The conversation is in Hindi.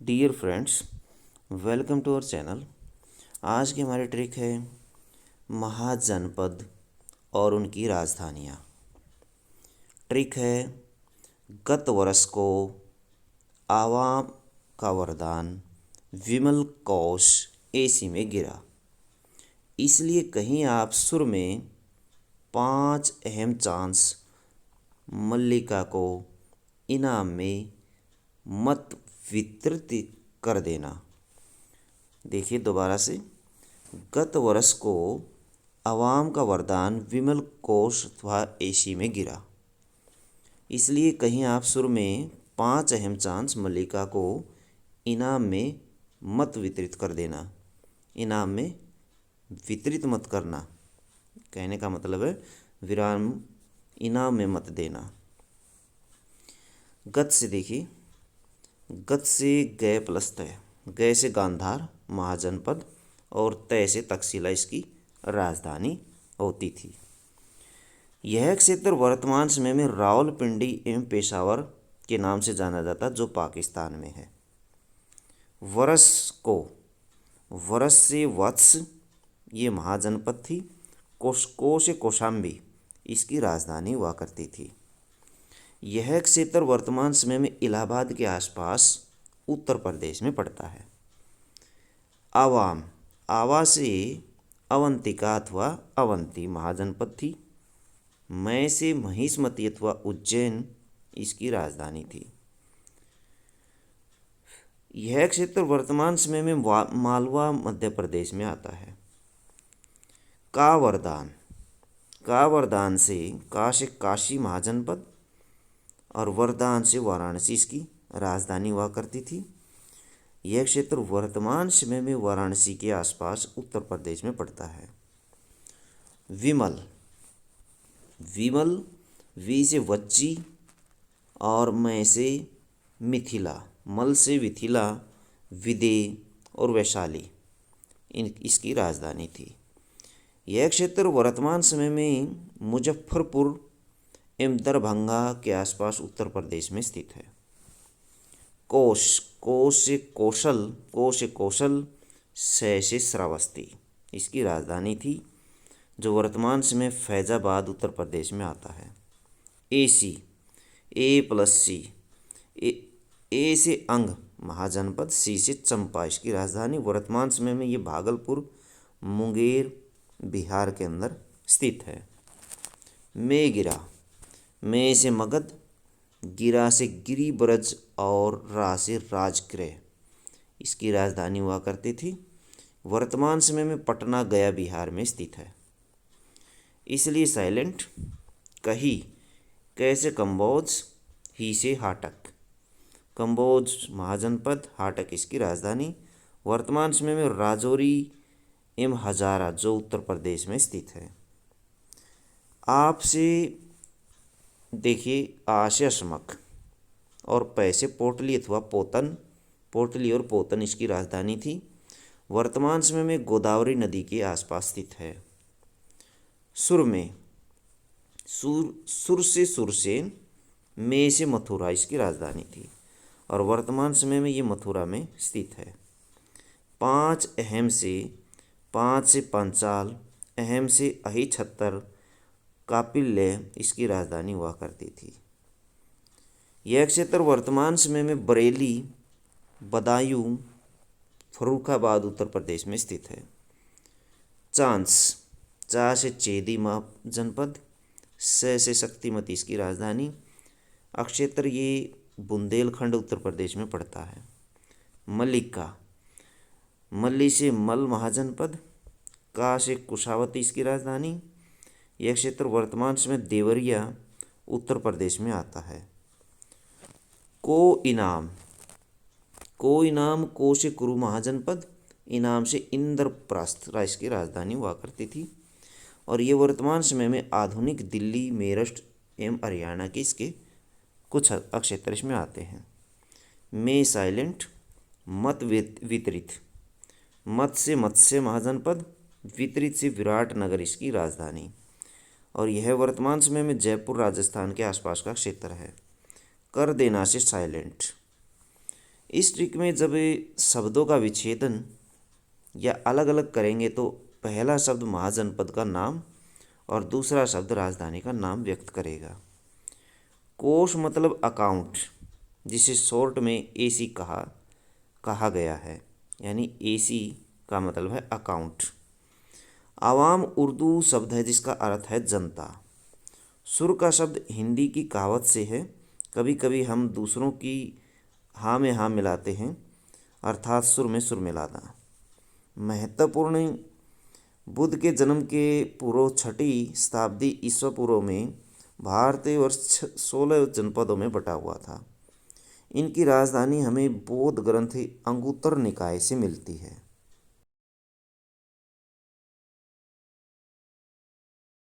Dear friends, welcome to our channel. आज की हमारी ट्रिक है महाजनपद और उनकी राजधानियाँ। ट्रिक है गत वर्ष को आवाम का वरदान विमल कोश एसी में गिरा, इसलिए कहीं आप सुर में 5 अहम चांस मल्लिका को इनाम में मत वितरित कर देना। देखिए दोबारा से, गत वर्ष को आवाम का वरदान विमल कोश अथवा एसी में गिरा, इसलिए कहीं आप सुर में 5 अहम चांस मल्लिका को इनाम में मत वितरित कर देना। इनाम में वितरित मत करना कहने का मतलब है विराम इनाम में मत देना। गत से देखिए, गत से गय प्लस तय, गय से गांधार महाजनपद और तय से तक्षशिला इसकी राजधानी होती थी। यह क्षेत्र वर्तमान समय में रावलपिंडी एवं पेशावर के नाम से जाना जाता, जो पाकिस्तान में है। वर्ष को, वर्ष से वत्स ये महाजनपद थी। कोशको से कौशाम्बी इसकी राजधानी हुआ करती थी। यह क्षेत्र वर्तमान समय में इलाहाबाद के आसपास उत्तर प्रदेश में पड़ता है। आवाम, आवा से अवंतिका अथवा अवंती महाजनपद थी। मय से महिष्मती अथवा उज्जैन इसकी राजधानी थी। यह क्षेत्र वर्तमान समय में मालवा मध्य प्रदेश में आता है। का वरदान, का वरदान से, का से काशी महाजनपद और वरदान से वाराणसी इसकी राजधानी हुआ करती थी। यह क्षेत्र वर्तमान समय में वाराणसी के आसपास उत्तर प्रदेश में पड़ता है। विमल, विमल वी से वज्जी और मय से मिथिला, मल से मिथिला, विदेह और वैशाली इसकी राजधानी थी। यह क्षेत्र वर्तमान समय में मुजफ्फरपुर एवं दरभंगा के आसपास उत्तर प्रदेश में स्थित है। कोश, कोश से कौशल, कोश से कौशल, शय से श्रावस्ती इसकी राजधानी थी, जो वर्तमान समय फैजाबाद उत्तर प्रदेश में आता है। एसी, ए प्लस सी, ए से अंग महाजनपद, सी से चंपा इसकी राजधानी, वर्तमान समय में ये भागलपुर मुंगेर बिहार के अंदर स्थित है। में गिरा, में से मगध, गिरा से गिरिब्रज और रा से राजगृह इसकी राजधानी हुआ करती थी। वर्तमान समय में पटना गया बिहार में स्थित है, इसलिए साइलेंट। कही, कैसे कंबोज, ही से हाटक, कंबोज महाजनपद, हाटक इसकी राजधानी, वर्तमान समय में राजौरी एवं हजारा जो उत्तर प्रदेश में स्थित है। आपसे देखिए, आशय असमक और पैसे पोटली अथवा पोतन, पोटली और पोतन इसकी राजधानी थी, वर्तमान समय में गोदावरी नदी के आसपास स्थित है। सुर में, सुर से सुरसेन, में से मथुरा इसकी राजधानी थी और वर्तमान समय में ये मथुरा में स्थित है। 5 अहम से, 5 से पांचाल, अहम से अहिछत्तर, कापिल्य इसकी राजधानी हुआ करती थी। यह क्षेत्र वर्तमान समय में बरेली, बदायूं, फर्रुखाबाद उत्तर प्रदेश में स्थित है। चांस, चा से चेदी जनपद, से शक्तिमती इसकी राजधानी, अक्षेत्र ये बुंदेलखंड उत्तर प्रदेश में पड़ता है। मल्लिका, मल्ली से मल महाजनपद, का से कुशावती इसकी राजधानी, यह क्षेत्र वर्तमान समय देवरिया उत्तर प्रदेश में आता है। को इनाम, को इनाम, को से कुरु महाजनपद, इनाम से इंद्रप्रस्थ इसकी राजधानी हुआ करती थी और ये वर्तमान समय में आधुनिक दिल्ली, मेरठ एवं हरियाणा के इसके कुछ क्षेत्र इसमें आते हैं। में साइलेंट, मत वितरित, मत से मत्स्य महाजनपद, वितरित से विराट नगर इसकी राजधानी और यह वर्तमान समय में जयपुर राजस्थान के आसपास का क्षेत्र है। कर देना से साइलेंट, इस ट्रिक में जब शब्दों का विच्छेदन या अलग अलग करेंगे तो पहला शब्द महाजनपद का नाम और दूसरा शब्द राजधानी का नाम व्यक्त करेगा। कोश मतलब अकाउंट, जिसे शॉर्ट में एसी कहा गया है, यानी एसी का मतलब है अकाउंट। आवाम उर्दू शब्द है जिसका अर्थ है जनता। सुर का शब्द हिंदी की कहावत से है, कभी कभी हम दूसरों की हाँ में हाँ मिलाते हैं, अर्थात सुर में सुर मिलाना। महत्वपूर्ण, बुद्ध के जन्म के पूर्व 6वीं शताब्दी ईसा पूर्व में भारतवर्ष 16 जनपदों में बटा हुआ था। इनकी राजधानी हमें बौद्ध ग्रंथ अंगुत्तर निकाय से मिलती है।